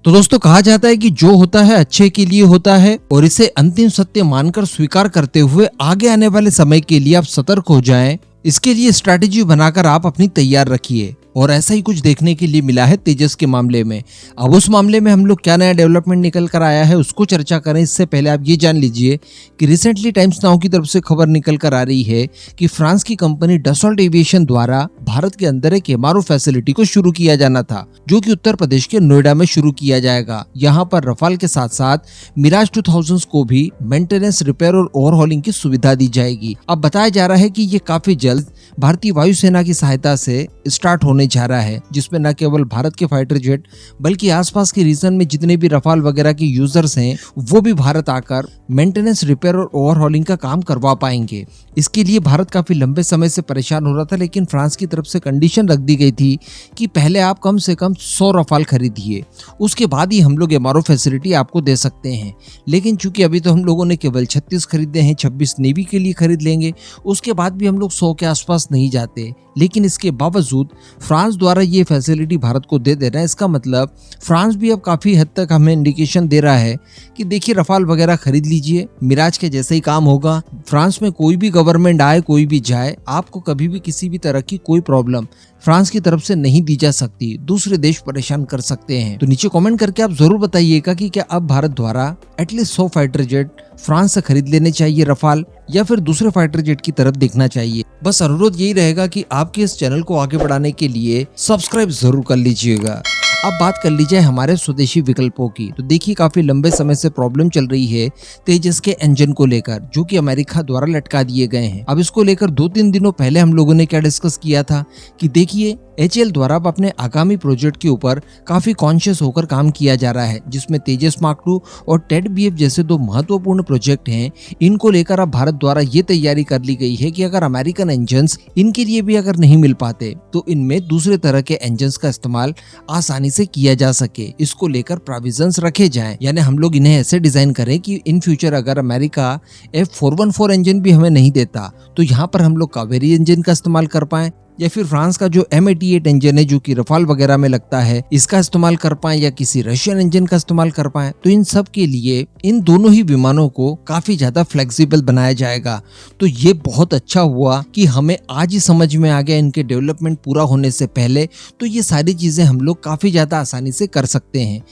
तो दोस्तों कहा जाता है कि जो होता है अच्छे के लिए होता है और इसे अंतिम सत्य मानकर स्वीकार करते हुए आगे आने वाले समय के लिए आप सतर्क हो जाएं। इसके लिए स्ट्रैटेजी बनाकर आप अपनी तैयार रखिए और ऐसा ही कुछ देखने के लिए मिला है तेजस के मामले में। अब उस मामले में हम लोग क्या नया डेवलपमेंट निकल कर आया है उसको चर्चा करें। इससे पहले आप ये जान लीजिए कि रिसेंटली टाइम्स नाउ की तरफ से खबर निकल कर आ रही है कि फ्रांस की कंपनी डसॉल्ट एविएशन द्वारा भारत के अंदर एक एमआरओ फैसिलिटी को शुरू किया जाना था, जो कि उत्तर प्रदेश के नोएडा में शुरू किया जाएगा। यहाँ पर रफाल के साथ साथ मिराज 2000 को भी मेंटेनेंस, रिपेयर और ओवरहॉलिंग की सुविधा दी जाएगी। अब बताया जा रहा है कि ये काफी जल्द भारतीय वायुसेना की सहायता से स्टार्ट होने जा रहा है, जिसमें न केवल भारत के फाइटर जेट बल्कि आसपास के रीजन में जितने भी रफाल वगैरह के यूजर्स हैं वो भी भारत आकर मेंटेनेंस, रिपेयर और ओवरहॉलिंग का काम करवा पाएंगे। इसके लिए भारत काफी लंबे समय से परेशान हो रहा था, लेकिन फ्रांस की तरफ से कंडीशन रख दी गई थी कि पहले आप कम से कम 100 रफाल खरीदिए, उसके बाद ही हम लोग एमआरओ फैसिलिटी आपको दे सकते हैं। लेकिन चूंकि अभी तो हम लोगों ने केवल 36 खरीदे हैं, 26 नेवी के लिए खरीद लेंगे, उसके बाद भी हम लोग 100 के आसपास नहीं जाते। लेकिन इसके बावजूद फ्रांस द्वारा ये फैसिलिटी भारत को दे देना है। इसका मतलब फ्रांस भी अब काफी हद तक हमें इंडिकेशन दे रहा है कि देखिए रफाल वगैरह खरीद लीजिए, मिराज के जैसे ही काम होगा। फ्रांस में कोई भी गवर्नमेंट आए, कोई भी जाए, आपको कभी भी किसी भी तरह की कोई प्रॉब्लम फ्रांस की तरफ से नहीं दी जा सकती। दूसरे देश परेशान कर सकते हैं। तो नीचे कमेंट करके आप जरूर बताइएगा कि क्या अब भारत द्वारा एटलीस्ट 100 फाइटर जेट फ्रांस से खरीद लेने चाहिए रफाल, या फिर दूसरे फाइटर जेट की तरफ देखना चाहिए। बस अनुरोध यही रहेगा कि आपके इस चैनल को आगे बढ़ाने के लिए सब्सक्राइब जरूर कर लीजिएगा। अब बात कर लीजिए हमारे स्वदेशी विकल्पों की। तो देखिए काफी लंबे समय से प्रॉब्लम चल रही है तेजस के इंजन को लेकर, जो कि अमेरिका द्वारा लटका दिए गए हैं। अब इसको लेकर 2-3 दिनों पहले हम लोगों ने क्या डिस्कस किया था कि देखिए एचएएल द्वारा अब अपने आगामी प्रोजेक्ट के ऊपर काफी कॉन्शियस होकर काम किया जा रहा है, जिसमें तेजस मार्क 2 और टेड बीएफ जैसे 2 महत्वपूर्ण प्रोजेक्ट हैं। इनको लेकर अब भारत द्वारा ये तैयारी कर ली गई है कि अगर अमेरिकन इंजन्स इनके लिए भी अगर नहीं मिल पाते तो इनमें दूसरे तरह के इंजन्स का इस्तेमाल आसानी से किया जा सके। इसको लेकर प्रोविजंस रखे जाएं, यानी हम लोग इन्हें ऐसे डिजाइन करें कि इन फ्यूचर अगर अमेरिका F414 इंजन भी हमें नहीं देता तो यहाँ पर हम लोग कावेरी इंजन का इस्तेमाल कर पाए, या फिर फ्रांस का जो M88 इंजन है जो कि रफाल वगैरह में लगता है इसका इस्तेमाल कर पाए, या किसी रशियन इंजन का इस्तेमाल कर पाए। तो इन सब के लिए इन दोनों ही विमानों को काफी ज्यादा फ्लेक्सिबल बनाया जाएगा। तो ये बहुत अच्छा हुआ कि हमें आज ही समझ में आ गया इनके डेवलपमेंट पूरा होने से पहले। तो ये सारी चीजें हम लोग काफी ज्यादा आसानी से कर सकते हैं,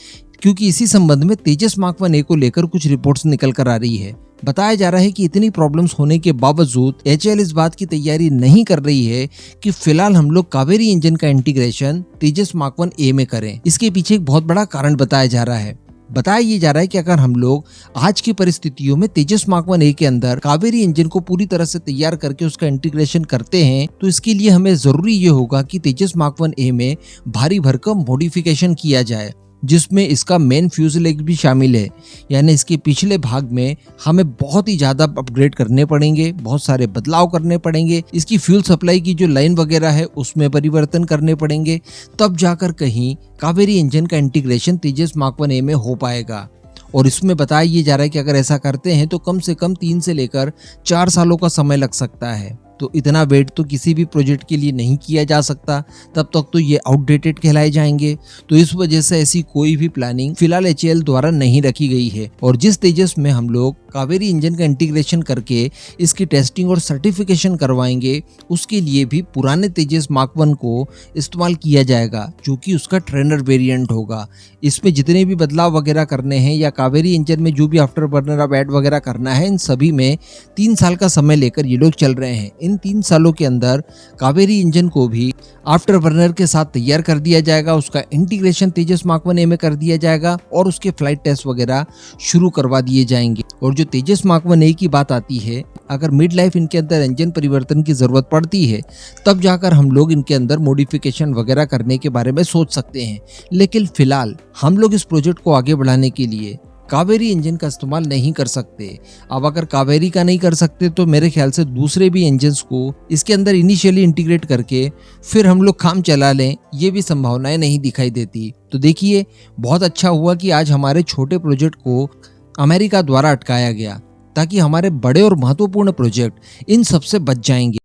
क्योंकि इसी संबंध में तेजस मार्क 1A को लेकर कुछ रिपोर्ट्स निकल कर आ रही है। बताया जा रहा है कि इतनी प्रॉब्लम्स होने के बावजूद एचएएल इस बात की तैयारी नहीं कर रही है कि फिलहाल हम लोग कावेरी इंजन का इंटीग्रेशन तेजस मार्क 1A में करें। इसके पीछे एक बहुत बड़ा कारण बताया जा रहा है। बताया ये जा रहा है कि अगर हम लोग आज की परिस्थितियों में तेजस मार्क 1A के अंदर कावेरी इंजन को पूरी तरह से तैयार करके उसका इंटीग्रेशन करते हैं, तो इसके लिए हमें जरूरी ये होगा कि तेजस मार्क 1A में भारी भरकम मॉडिफिकेशन किया जाए, जिसमें इसका मेन फ्यूजलेज भी शामिल है। यानी इसके पिछले भाग में हमें बहुत ही ज्यादा अपग्रेड करने पड़ेंगे, बहुत सारे बदलाव करने पड़ेंगे। इसकी फ्यूल सप्लाई की जो लाइन वगैरह है उसमें परिवर्तन करने पड़ेंगे, तब जाकर कहीं कावेरी इंजन का इंटीग्रेशन तेजस मार्क 1A में हो पाएगा। और इसमें बताया ये जा रहा है कि अगर ऐसा करते हैं तो कम से कम 3 से लेकर 4 सालों का समय लग सकता है। तो इतना वेट तो किसी भी प्रोजेक्ट के लिए नहीं किया जा सकता, तब तक तो ये आउटडेटेड कहलाए जाएंगे। तो इस वजह से ऐसी कोई भी प्लानिंग फिलहाल एचएएल द्वारा नहीं रखी गई है। और जिस तेजस में हम लोग कावेरी इंजन का इंटीग्रेशन करके इसकी टेस्टिंग और सर्टिफिकेशन करवाएंगे, उसके लिए भी पुराने तेजस मार्क 1 को इस्तेमाल किया जाएगा, जो कि उसका ट्रेनर वेरिएंट होगा। इसमें जितने भी बदलाव वगैरह करने हैं या कावेरी इंजन में जो भी आफ्टर बर्नर अब ऐड वगैरह करना है, इन सभी में 3 साल का समय लेकर ये लोग चल रहे हैं। इन 3 सालों के अंदर कावेरी इंजन को भी आफ्टर बर्नर के साथ तैयार कर दिया जाएगा, उसका इंटीग्रेशन तेजस मार्क 1A में कर दिया जाएगा और उसके फ्लाइट टेस्ट वगैरह शुरू करवा दिए जाएंगे। और जो तेजस मार्क 1A की बात आती है, अगर मिड लाइफ इनके अंदर इंजन परिवर्तन की जरूरत पड़ती है तब जाकर हम लोग इनके अंदर मॉडिफिकेशन वगैरह करने के बारे में सोच सकते हैं। लेकिन फिलहाल हम लोग इस प्रोजेक्ट को आगे बढ़ाने के लिए कावेरी इंजन का इस्तेमाल नहीं कर सकते। अब अगर कावेरी का नहीं कर सकते तो मेरे ख्याल से दूसरे भी इंजन्स को इसके अंदर इनिशियली इंटीग्रेट करके फिर हम लोग काम चला लें, ये भी संभावनाएं नहीं दिखाई देती। तो देखिए बहुत अच्छा हुआ कि आज हमारे छोटे प्रोजेक्ट को अमेरिका द्वारा अटकाया गया, ताकि हमारे बड़े और महत्वपूर्ण प्रोजेक्ट इन सबसे बच जाएंगे।